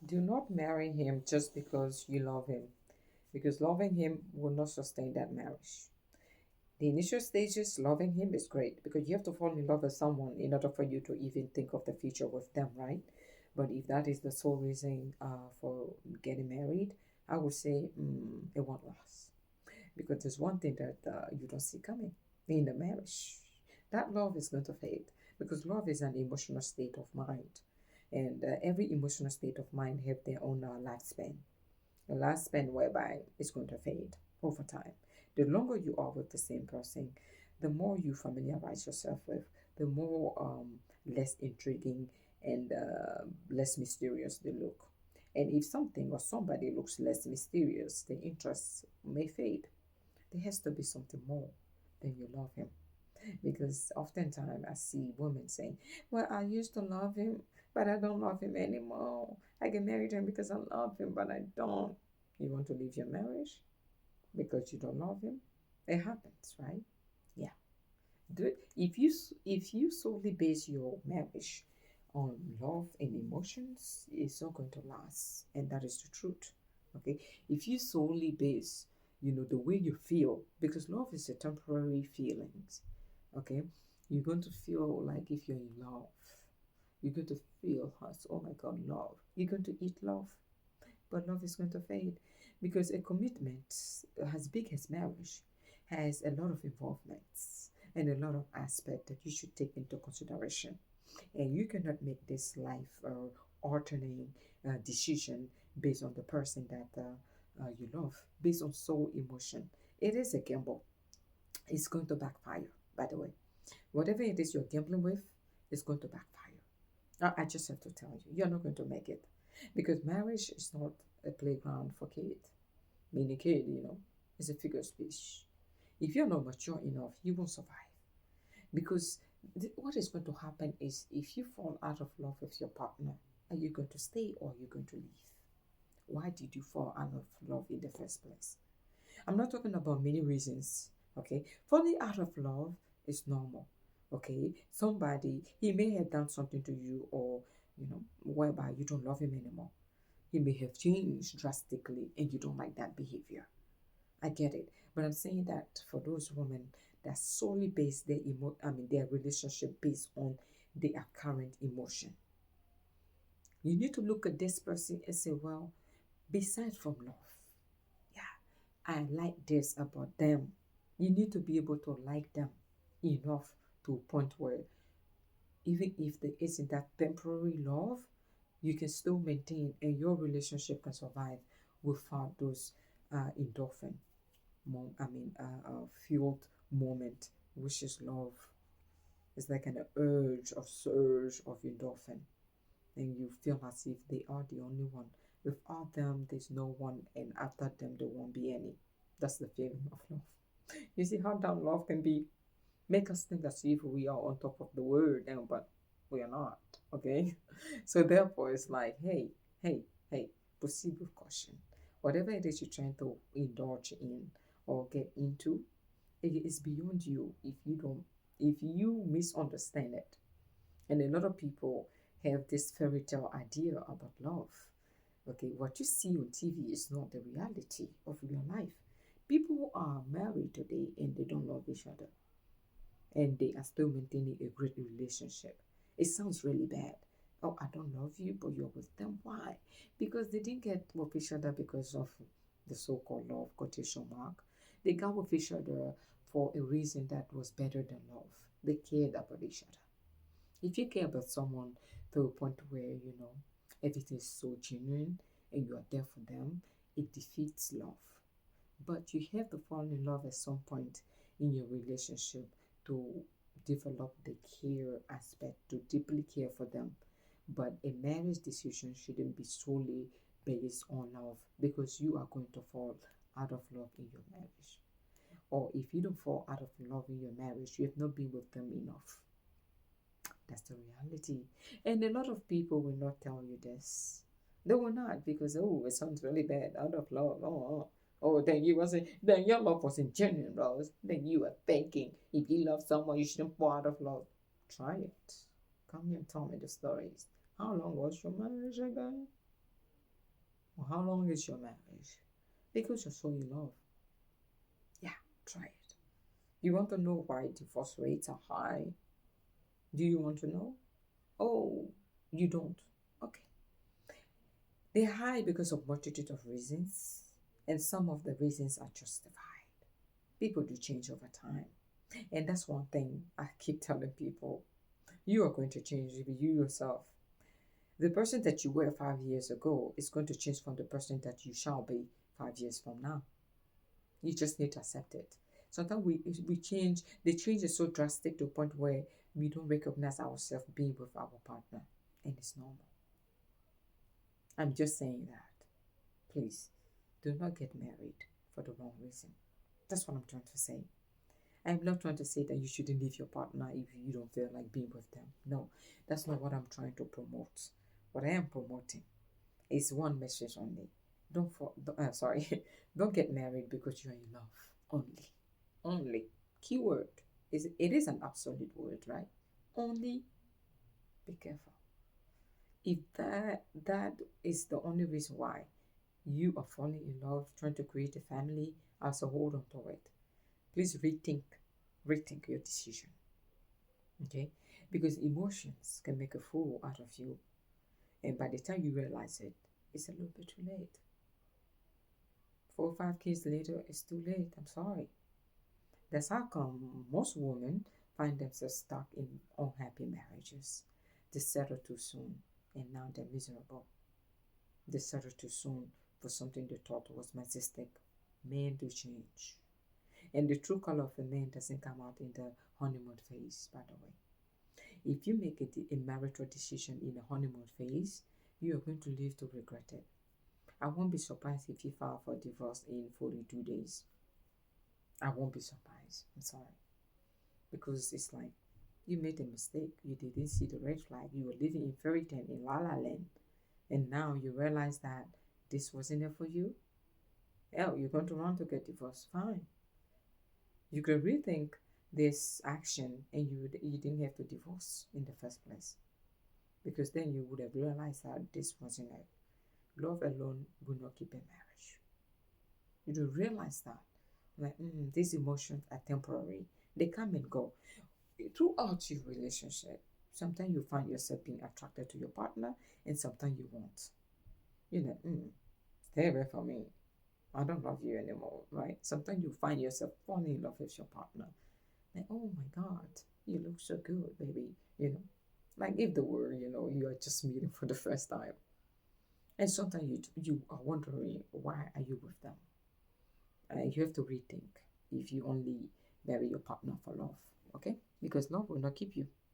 Do not marry him just because you love him, because loving him will not sustain that marriage. The initial stages, loving him is great because you have to fall in love with someone in order for you to even think of the future with them, right? But if that is the sole reason for getting married, I would say it won't last. Because there's one thing that you don't see coming in the marriage. That love is going to fade because love is an emotional state of mind. And every emotional state of mind have their own lifespan. The lifespan whereby it's going to fade over time. The longer you are with the same person, the more you familiarize yourself with, the more less intriguing and less mysterious they look. And if something or somebody looks less mysterious, the interest may fade. There has to be something more than you love him. Because oftentimes I see women saying, well, I used to love him, but I don't love him anymore. I get married to him because I love him, but I don't. You want to leave your marriage because you don't love him? It happens, right? Yeah. Do it. If you solely base your marriage on love and emotions, it's not going to last. And that is the truth. Okay. If you solely base, the way you feel, because love is a temporary feelings. Okay. You're going to feel like if you're in love. You're going to feel, oh my God, love. You're going to eat love, but love is going to fade because a commitment as big as marriage has a lot of involvements and a lot of aspects that you should take into consideration, and you cannot make this life altering decision based on the person that you love, based on soul emotion. It is a gamble. It's going to backfire, by the way. Whatever it is you're gambling with is going to backfire. I just have to tell you, you're not going to make it because marriage is not a playground for kids. I mean, a kid, is a figure of speech. If you're not mature enough, you won't survive because what is going to happen is if you fall out of love with your partner, are you going to stay or are you going to leave? Why did you fall out of love in the first place? I'm not talking about many reasons, okay? Falling out of love is normal, okay? Somebody, he may have done something to you or, whereby you don't love him anymore. He may have changed drastically and you don't like that behavior. I get it. But I'm saying that for those women that solely base their relationship based on their current emotion. You need to look at this person and say, well, besides from love, yeah, I like this about them. You need to be able to like them enough to a point where even if there isn't that temporary love, you can still maintain and your relationship can survive without those endorphin, fueled moment, which is love. It's like an urge or surge of endorphin, and you feel as if they are the only one. Without them, there's no one, and after them, there won't be any. That's the feeling of love. You see how down love can be? Make us think as if we are on top of the world now, but we are not. Okay? So therefore, it's like, hey, hey, hey, proceed with caution. Whatever it is you're trying to indulge in or get into, it is beyond you if you misunderstand it. And a lot of people have this fairy tale idea about love. Okay, what you see on TV is not the reality of real life. People are married today and they don't love each other and they are still maintaining a great relationship. It sounds really bad. Oh, I don't love you, but you're with them. Why? Because they didn't get with each other because of the so called love, quotation mark. They got with each other for a reason that was better than love. They cared about each other. If you care about someone to a point where, everything is so genuine and you are there for them, it defeats love. But you have to fall in love at some point in your relationship to develop the care aspect, to deeply care for them. But a marriage decision shouldn't be solely based on love because you are going to fall out of love in your marriage. Or if you don't fall out of love in your marriage, you have not been with them enough. That's the reality. And a lot of people will not tell you this. They will not because, oh, it sounds really bad. Out of love. Oh, then then your love wasn't genuine, Rose. Then you were faking. If you love someone, you shouldn't fall out of love. Try it. Come here and tell me the stories. How long was your marriage again? Or how long is your marriage? Because you're so in love. Yeah, try it. You want to know why divorce rates are high? Do you want to know? Oh, you don't. Okay. They're high because of multitude of reasons, and some of the reasons are justified. People do change over time. And that's one thing I keep telling people. You are going to change if you yourself. The person that you were 5 years ago is going to change from the person that you shall be 5 years from now. You just need to accept it. Sometimes we change. The change is so drastic to a point where we don't recognize ourselves being with our partner, and it's normal. I'm just saying that. Please, do not get married for the wrong reason. That's what I'm trying to say. I'm not trying to say that you shouldn't leave your partner if you don't feel like being with them. No, that's not what I'm trying to promote. What I am promoting is one message only. Sorry, don't get married because you're in love. Only, only. Keyword is it is an absolute word, right? Only be careful. If that is the only reason why you are falling in love, trying to create a family, also hold on to it. Please rethink your decision. Okay? Because emotions can make a fool out of you. And by the time you realize it, it's a little bit too late. 4 or 5 kids later, it's too late. I'm sorry. That's how come most women find themselves stuck in unhappy marriages. They settle too soon and now they're miserable. They settle too soon for something they thought was majestic. Men do change. And the true color of a man doesn't come out in the honeymoon phase, by the way. If you make a marital decision in the honeymoon phase, you are going to live to regret it. I won't be surprised if you file for divorce in 42 days. I won't be surprised. I'm sorry. Because it's like you made a mistake. You didn't see the red flag. You were living in fairy tale in La La Land. And now you realize that this wasn't it for you. Hell, you're going to run to get divorced. Fine. You could rethink this action and you didn't have to divorce in the first place. Because then you would have realized that this wasn't it. Love alone will not keep a marriage. You do realize that. Like, these emotions are temporary. They come and go. Throughout your relationship, sometimes you find yourself being attracted to your partner and sometimes you won't. You're like, stay away from me. I don't love you anymore, right? Sometimes you find yourself falling in love with your partner. Like, oh my God, you look so good, baby. Like if the were, you are just meeting for the first time. And sometimes you are wondering, why are you with them? You have to rethink if you only marry your partner for love, okay? Because love will not keep you.